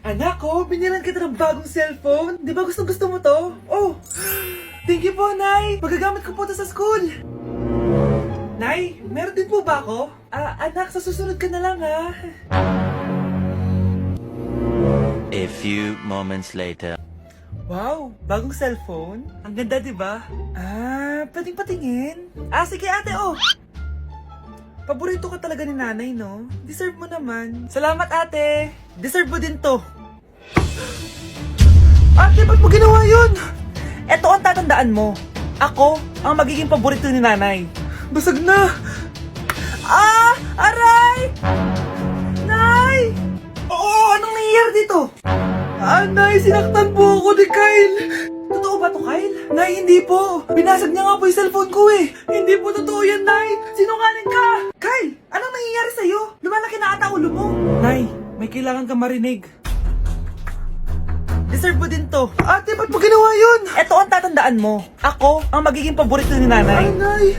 Anak ko, binilan kita ng bagong cellphone. Di ba gusto mo to? Oh, thank you po, Nay. Magagamit ko po to sa school. Nay, meron din po ba ako? Anak, sa susunod ka na lang, ha? A few moments later. Wow, bagong cellphone? Ang ganda, di ba? Pwedeng patingin? Sige ate, oh! Paborito ka talaga ni nanay, no? Deserve mo naman. Salamat, ate! Deserve mo din to. Ate, ba't mo ginawa yun? Eto ang tatandaan mo. Ako ang magiging paborito ni nanay. Basag na! Aray! Nay! Oo, anong nangyayari dito? Nay, sinaktan po ako ni Kyle. Totoo ba to, Kyle? Nay, hindi po. Binasag niya nga po yung cellphone ko eh. Hindi po totoo yan, Nay. Sinungaling ka. Kyle, anong nangyayari sa'yo? Lumalaki na ata ulo mo. Nay, may kailangan kang marinig. Deserve mo din to. Ate, ba't mo ginawa yun? Eto ang tatandaan mo. Ako ang magiging paborito ni nanay. Nay!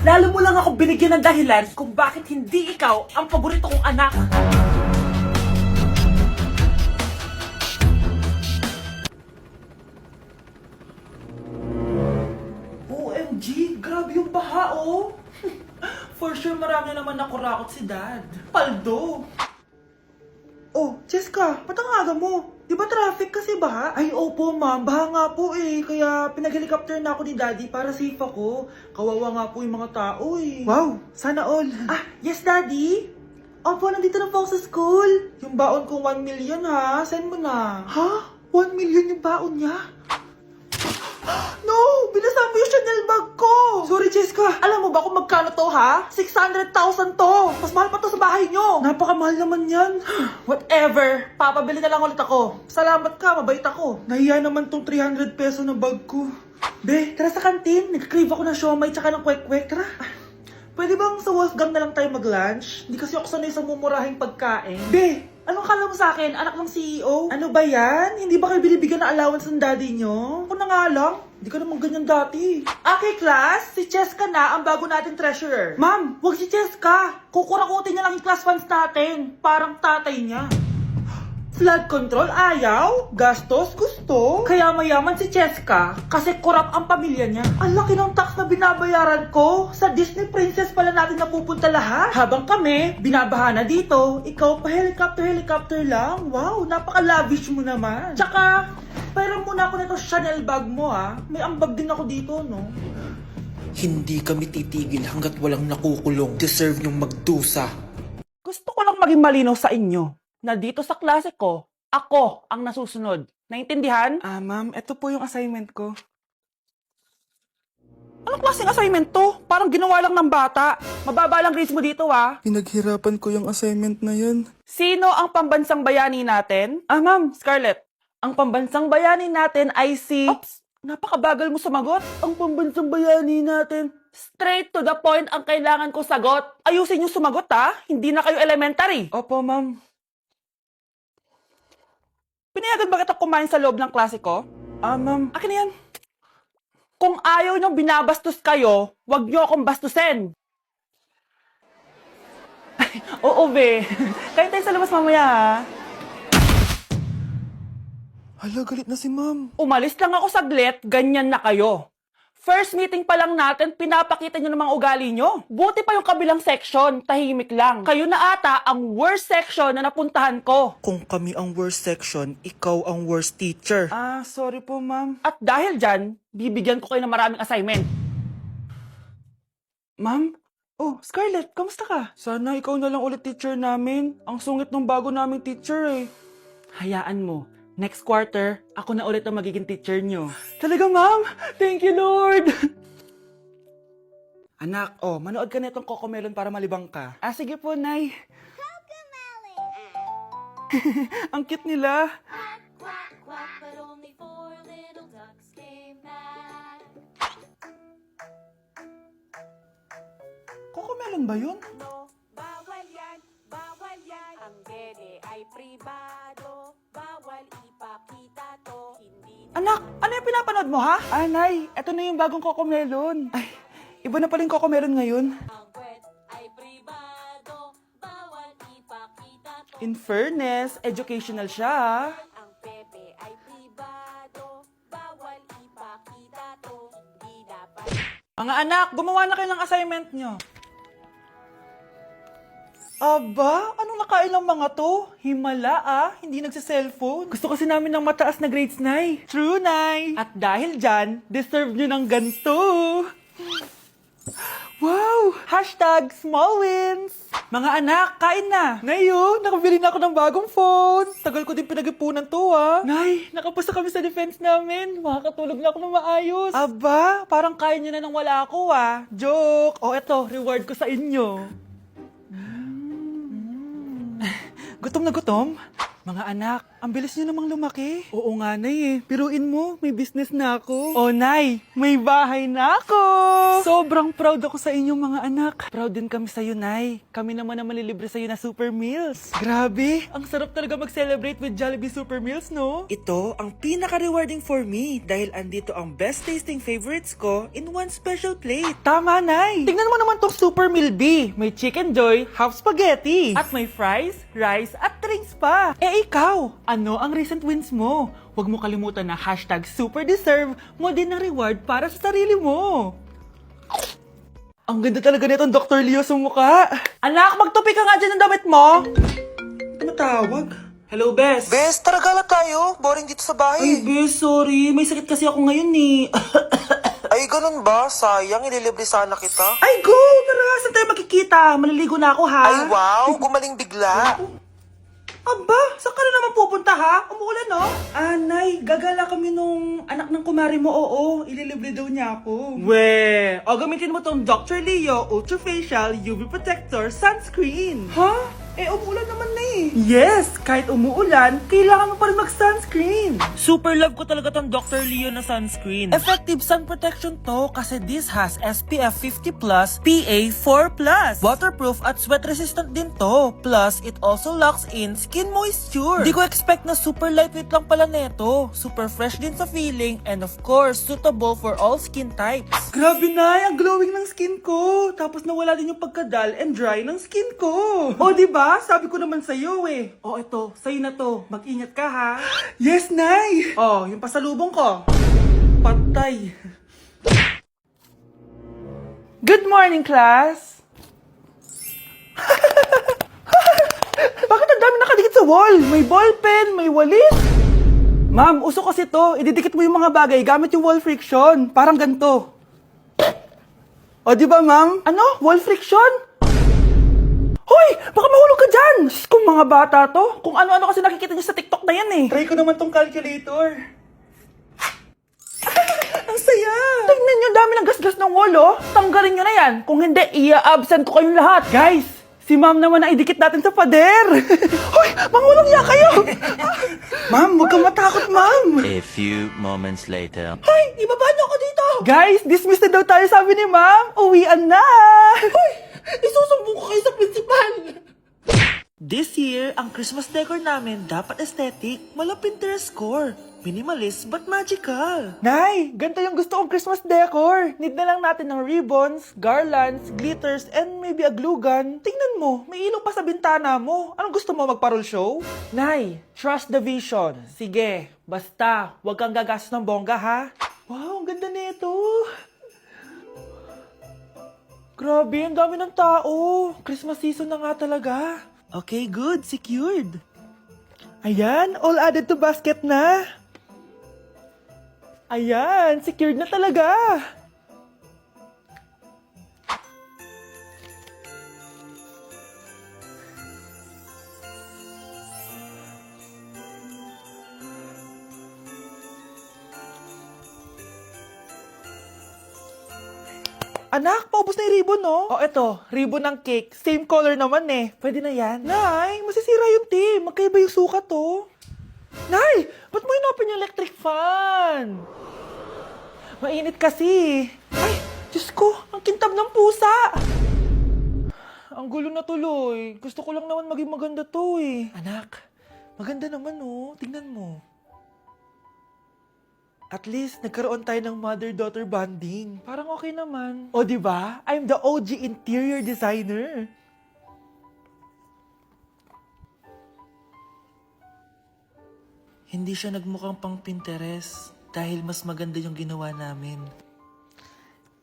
Lalo mo lang ako binigyan ng dahilan kung bakit hindi ikaw ang paborito kong anak. OMG, grabe yung baha, oh. For sure, marami naman nakurakot si Dad. Paldo. Oh, Cheska, ba't ang aga mo? Di ba traffic kasi baha? Ay, opo ma'am, baha nga po eh. Kaya pinag-helicopter na ako ni Daddy para safe ako. Kawawa nga po yung mga tao eh. Wow, sana all. Yes Daddy? Opo, nandito na po ako sa school. Yung baon kong 1 million ha, send mo na. Ha? 1 million yung baon niya? No! Binasa mo yung Chanel bag ko! Sorry, Cheska. Alam mo ba kung magkano to, ha? 600,000 to! Mas mahal pa to sa bahay nyo! Napakamahal naman yan. Whatever. Papabili na lang ulit ako. Salamat ka, mabait ako. Nahiya naman tong 300 peso na bag ko. Be, tara sa kantin. Nag-crave ako ng siomay tsaka ng kwek-kwek. Tara. Pwede bang sa Wolfgang na lang tayo mag-lunch? Hindi kasi ako sanay sa mumurahing pagkain. Be, anong kala mo sa akin? Anak ng CEO? Ano ba yan? Hindi ba kayo binibigyan ng allowance ng daddy nyo? Ako na nga lang. Hindi ka naman ganyan dati. Okay, class. Si Cheska na ang bago nating treasurer. Ma'am, wag si Cheska. Kukurakutin niya lang yung class funds natin. Parang tatay niya. Flood control, ayaw. Gastos, gusto. Kaya mayaman si Cheska kasi korap ang pamilya niya. Ang laki ng tax na binabayaran ko. Sa Disney Princess pala natin napupunta lahat. Habang kami, binabaha na dito. Ikaw pa helicopter lang. Wow, napaka-lavish mo naman. Tsaka, pairam muna ako nito Chanel bag mo ha. May ambag din ako dito, no? Hindi kami titigil hanggat walang nakukulong. Deserve nyong magdusa. Gusto ko lang maging malinaw sa inyo na dito sa klase ko, ako ang nasusunod. Naintindihan? Ma'am, ito po yung assignment ko. Anong klaseng assignment to? Parang ginawa lang ng bata. Mababa lang grades mo dito, ah. Pinaghirapan ko yung assignment na yan. Sino ang pambansang bayani natin? Ma'am, Scarlett. Ang pambansang bayani natin ay si... Oops! Napakabagal mo sumagot. Ang pambansang bayani natin. Straight to the point ang kailangan ko sagot. Ayusin yung sumagot, ha? Hindi na kayo elementary. Opo, ma'am. Pinayagan ba kita kumain sa loob ng klase ko? Ma'am. Akin na yan. Kung ayaw niyong binabastos kayo, wag niyo akong bastusin. Oo, be. Kain tayo sa labas mamaya, ha? Hala, galit na si ma'am. Umalis lang ako saglit, ganyan na kayo. First meeting pa lang natin, pinapakita nyo ng mga ugali nyo. Buti pa yung kabilang section, tahimik lang. Kayo na ata ang worst section na napuntahan ko. Kung kami ang worst section, ikaw ang worst teacher. Sorry po, ma'am. At dahil dyan, bibigyan ko kayo ng maraming assignment. Ma'am? Oh, Scarlett, kamusta ka? Sana ikaw na lang ulit teacher namin. Ang sungit ng bago naming teacher eh. Hayaan mo. Next quarter, ako na ulit ang magiging teacher nyo. Talaga, ma'am? Thank you, Lord! Anak, manood ka na itong Cocomelon para malibang ka. Sige po, Nay. Ang cute nila. Quack, quack, but only 4 little ducks came back. Cocomelon ba yun? No, bawal yan, bawal yan. Ang dede ay pribado, bawal ipakita to. Hindi Anak, ano yung pinapanood mo, ha? Nay, eto na yung bagong Cocomelon. Ay, iba na pala yung Cocomelon ngayon. ang kwet ay pribado, bawal ipakita to. In fairness, educational siya. Ang bebe ay pribado, bawal ipakita to, di dapat. Mga anak, gumawa na kayo ng assignment nyo. Aba, anong nakain ng mga to? Himala hindi nagsa-cellphone. Gusto kasi namin ng mataas na grades, Nay. True, Nay. At dahil dyan, deserve nyo ng ganito. Wow! Hashtag small wins! Mga anak, kain na! Ngayon, nakabili na ako ng bagong phone. Tagal ko din pinag-ipunan to, Nay, nakapasa kami sa defense namin. Makakatulog na ako ng maayos. Aba, parang kaya nyo na nang wala ako, Joke! O eto, reward ko sa inyo. Gutom na gutom? Mga anak, ang bilis nyo namang lumaki. Oo nga, Nay Piruin mo, may business na ako. Oh, Nay, may bahay na ako! Sobrang proud ako sa inyo, mga anak. Proud din kami sa'yo, Nay. Kami naman na malilibre sa'yo na Super Meals. Grabe, ang sarap talaga mag-celebrate with Jollibee Super Meals, no? Ito ang pinaka-rewarding for me dahil andito ang best tasting favorites ko in one special plate. Tama, Nay. Tingnan mo naman tong Super Meal B. May Chicken Joy, half spaghetti. At may fries, rice, at drinks pa. Ikaw, ano ang recent wins mo? Huwag mo kalimutan na hashtag super deserve mo din ng reward para sa sarili mo. Ang ganda talaga nitong Dr. Leo sa mukha. Anak, magtupi ka nga dyan ng damit mo. Tumatawag. Hello, Bes. Bes, tara gala tayo. Boring dito sa Ay, bahay. Bes, sorry. May sakit kasi ako ngayon Ay, ganun ba? Sayang, ililibre sana kita. Ay, go! Tara, saan tayo makikita? Maliligo na ako, ha? Ay, wow, gumaling bigla. Aba, saan ka na naman pupunta, ha? Umuulan, no? Nay, gagala kami nung anak ng kumari mo, oo. Ililibre daw niya ako. We, o gamitin mo tong Dr. Leo Ultra Facial UV Protector Sunscreen. Ha? Umuulan naman na Yes, kahit umuulan, kailangan mo pa rin mag-sunscreen. Super love ko talaga tong Dr. Leo na sunscreen. Effective sun protection to kasi this has SPF 50+, PA4+. Waterproof at sweat resistant din to. Plus, it also locks in skin moisture. Di ko expect na super lightweight lang pala neto. Super fresh din sa feeling and of course, suitable for all skin types. Grabe na, ang glowing ng skin ko. Tapos nawala din yung pagkadal and dry ng skin ko. O, diba? Sabi ko naman sa'yo O, ito, sa'yo na to. Mag-ingat ka, ha? Yes, Nay! O, yung pasalubong ko. Patay. Good morning, class! Bakit ang dami nakadikit sa wall? May ballpen, may walis. Ma'am, uso kasi to. Ididikit mo yung mga bagay gamit yung wall friction. Parang ganito. O, di ba, ma'am? Ano? Wall friction? Hoy! Baka mahulog ka dyan! Kung mga bata to, kung ano-ano kasi nakikita niyo sa TikTok na yan Try ko naman tong calculator. Ang saya! Tingnan niyo, dami ng gasgas ng wall, Tanggalin niyo na yan. Kung hindi, i-absent ko kayong lahat. Guys, si ma'am naman na idikit natin sa pader. Hoy! Mangulong niya kayo! Ma'am, huwag kang matakot, ma'am. A few moments later. Hoy! Ibaba niyo ako dito! Guys, dismissed na daw tayo, sabi ni ma'am. Uwian na! Hoy! Isusumbong ko kayo sa principal! This year, ang Christmas decor namin dapat aesthetic, mala Pinterest score. Minimalist but magical. Nay, ganito yung gusto kong Christmas decor. Need na lang natin ng ribbons, garlands, glitters, and maybe a glue gun. Tingnan mo, may ilaw pa sa bintana mo. Anong gusto mo, mag-parol show? Nay, trust the vision. Sige, basta, huwag kang gagastos ng bongga, ha? Wow, ang ganda nito. Grabe, ang dami ng tao. Christmas season na nga talaga. Okay, good. Secured. Ayan, all added to basket na. Ayan, secured na talaga. Anak, paubos na yung ribbon, no? O, eto, ribbon ng cake. Same color naman Pwede na yan. Nay, masisira yung team. Magkaiba yung sukat, Nay, ba't mo inopin yung electric fan? Mainit kasi. Ay, Diyos ko, ang kintab ng pusa. Ang gulo na tuloy. Gusto ko lang naman maging maganda to Anak, maganda naman Tingnan mo. At least, nagkaroon tayo ng mother-daughter bonding. Parang okay naman. O, diba? I'm the OG interior designer. Hindi siya nagmukhang pang Pinterest dahil mas maganda yung ginawa namin.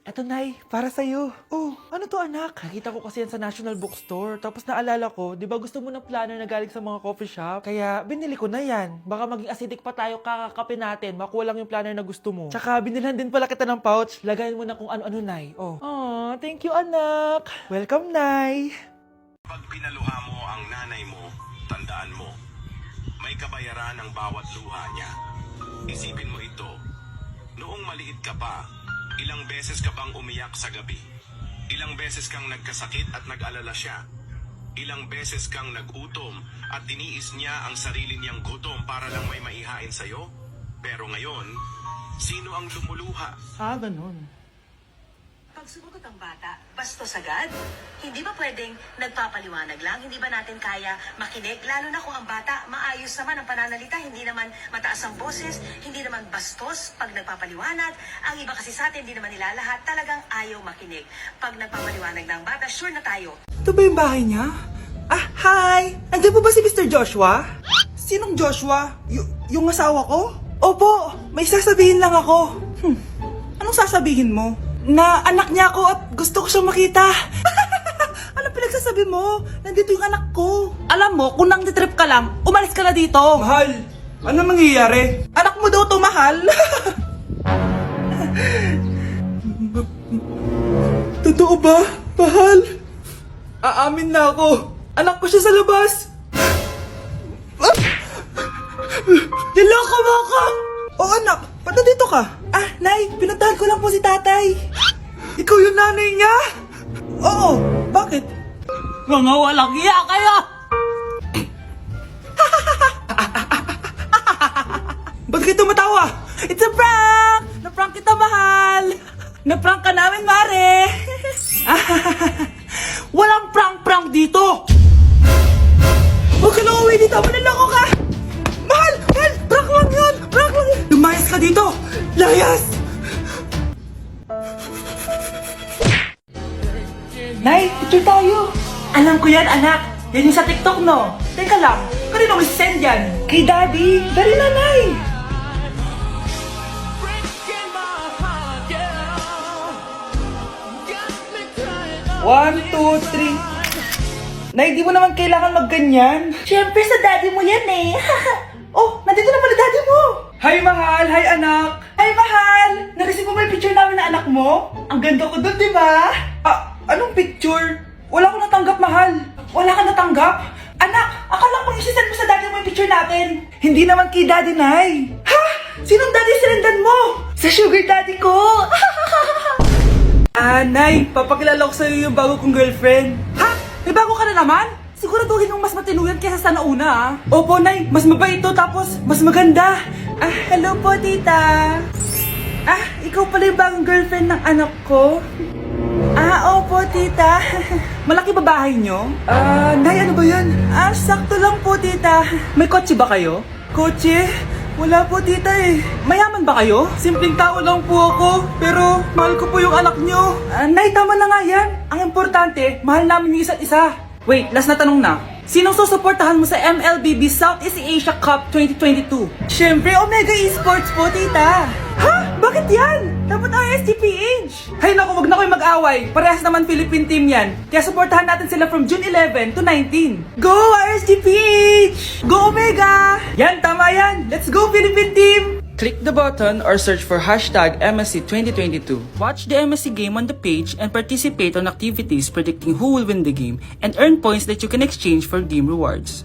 Eto, Nay, para sa'yo. Oh, ano to, anak? Nakita ko kasi yan sa National Bookstore. Tapos naalala ko, di ba gusto mo ng planner na galing sa mga coffee shop? Kaya binili ko na yan. Baka maging acidic pa tayo kakakape natin. Makuha lang yung planner na gusto mo. Tsaka binilhan din pala kita ng pouch. Lagayin mo na kung ano-ano, Nay. Oh. Aw, thank you, anak. Welcome, Nay. Pag pinaluha mo ang nanay mo, tandaan mo, may kabayaran ang bawat luha niya. Isipin mo ito, noong maliit ka pa, ilang beses ka bang umiyak sa gabi? Ilang beses kang nagkasakit at nag-alala siya? Ilang beses kang nagutom at tiniis niya ang sarili niyang gutom para lang may maihain sa'yo? Pero ngayon, sino ang lumuluha? Ah, ganun. Pag sumagot ang bata, bastos agad? Hindi ba pwedeng nagpapaliwanag lang? Hindi ba natin kaya makinig? Lalo na kung ang bata, maayos naman ang pananalita, hindi naman mataas ang boses, hindi naman bastos pag nagpapaliwanag. Ang iba kasi sa atin, hindi naman nila lahat talagang ayaw makinig. Pag nagpapaliwanag ng bata, sure na tayo. Ito ba yung bahay niya? Ah, hi! Andiyan po ba si Mr. Joshua? Sinong Joshua? Yung asawa ko? Opo, may sasabihin lang ako. Anong sasabihin mo? Na anak niya ako at gusto ko siyang makita. Anong pinagsasabi mo? Nandito yung anak ko. Alam mo, kung nang-trip ka lang, umalis ka na dito. Mahal, ano mangyayari? Anak mo daw to, mahal. Totoo ba, mahal? Aamin na ako. Anak ko siya sa labas. Niloko mo ako! Oh anak, ba't nandito ka? Ah, Nay, pinuntahan ko lang po si tatay. Ikaw yung nanay niya? Oo, bakit? Mga walang iya kayo! Ba't kayo tumatawa? It's a prank! Na-prank kita, mahal! Na-prank ka namin, Mare! Walang prank-prank dito! Huwag ka lang uwi dito! Manalako ka! Mahal! Mahal! Prank lang yun! Prank lang yun! Lumayas ka dito! Layas! Nay, picture tayo! Alam ko yan, anak! Yan yung sa TikTok, no? Teka lang, kanino mo send yan? Kay Daddy! Dali na, Nay! One, two, three. Nay, di mo naman kailangan magganyan. Siyempre, sa daddy mo yan eh. Oh, nandito na pala daddy mo. Hi, mahal. Hi, anak. Hi, mahal. Nareceive mo ba yung picture namin na anak mo? Ang ganda ko doon, di ba? Ah, anong picture? Wala ko natanggap, mahal. Wala ka natanggap? Anak, akala ko isisend mo sa daddy mo yung picture natin. Hindi naman kay daddy, Nay. Ha? Sinong daddy sinendan mo? Sa sugar daddy ko. Ah, Nay, papakilala ko sa'yo yung bago kong girlfriend. Ha? May bago ka na naman? Siguraduhin mong mas matino yan kesa sa nauna, ah. Opo, Nay, mas mabait ito, tapos mas maganda. Ah, hello po, tita. Ah, ikaw pala yung bagong girlfriend ng anak ko? Ah, opo, tita. Malaki ba bahay nyo? Ah, Nay, ano ba yan? Ah, sakto lang po, tita. May kotse ba kayo? Kotse? Wala po, tita eh. Mayaman ba kayo? Simpleng tao lang po ako, pero mahal ko po yung anak nyo. Nay, tama na nga yan. Ang importante, mahal namin yung isa't isa. Wait, last na tanong na. Sinong susuportahan mo sa MLBB Southeast Asia Cup 2022? Siyempre, Omega Esports po, tita. Ha? Bakit yan? Dapat RSGPH. Hay naku, wag na kayo mag-away. Parehas naman Philippine team yan. Kaya supportahan natin sila from June 11 to 19. Go RSGPH! Go Omega! Yan, tama yan. Let's go Philippine team! Click the button or search for hashtag MSC 2022. Watch the MSC game on the page and participate on activities predicting who will win the game and earn points that you can exchange for game rewards.